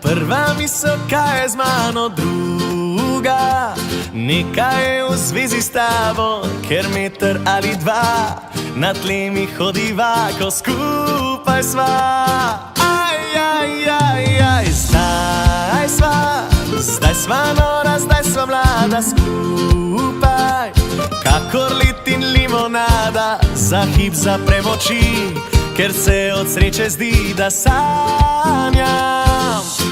Prva misel, kaj je z mano, druga nekaj je v zvezi s tabo, ker meter ali dva na tlemi hodiva, ko skupaj sva. Zdaj sva nora, zdaj sva mlada skupaj, kakor led in limonada. Za hip zaprem oči, ker se od sreče zdi, da sanjam.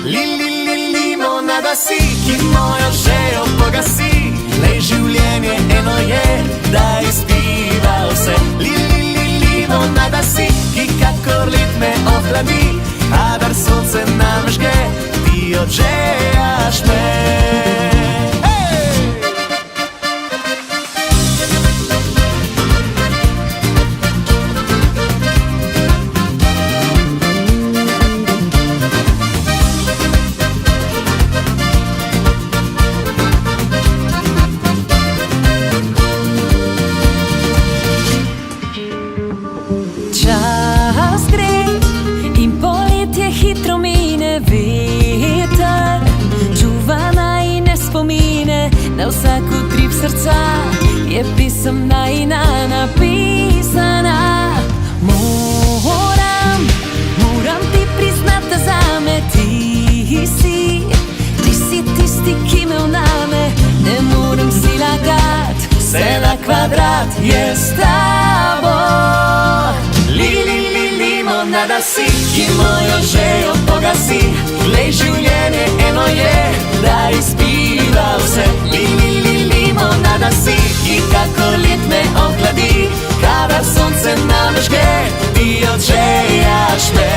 Limonada si, ki mojo žejo pogasi. Lej, življenje eno je, da izpiva vse. Limonada si, ki kakor led me ohladi, kadar sonce namežge, ti odžejaš me. Čas gre in poletje hitro mine, veter čuva najine spomine. Na vsak utrip srca je pisem najina napisana. Moram ti priznati, da zame ti si tisti, ki me vname. Ne morem si lagat, vse na kvadrat je s tabo. Limonada si, ki mojo žejo pogasi. Glej, življenje eno je, da izpiva vse. Limonada si, ki kakor led me ohladi, kadar sonce namežge, ti odžejaš me.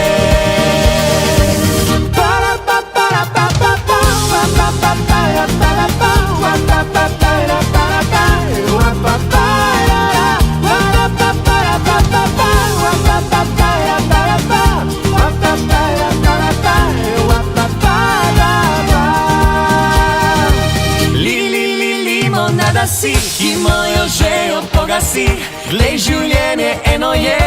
Limonada si, ki mojo žejo pogasi. Glej, življenje eno je,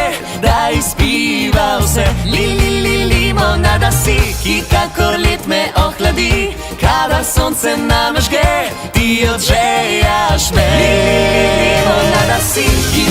da izpiva vse. Limonada si, ki kakor led me ohladi, kadar sonce namežge, ti odžejaš me. Limonada si, ki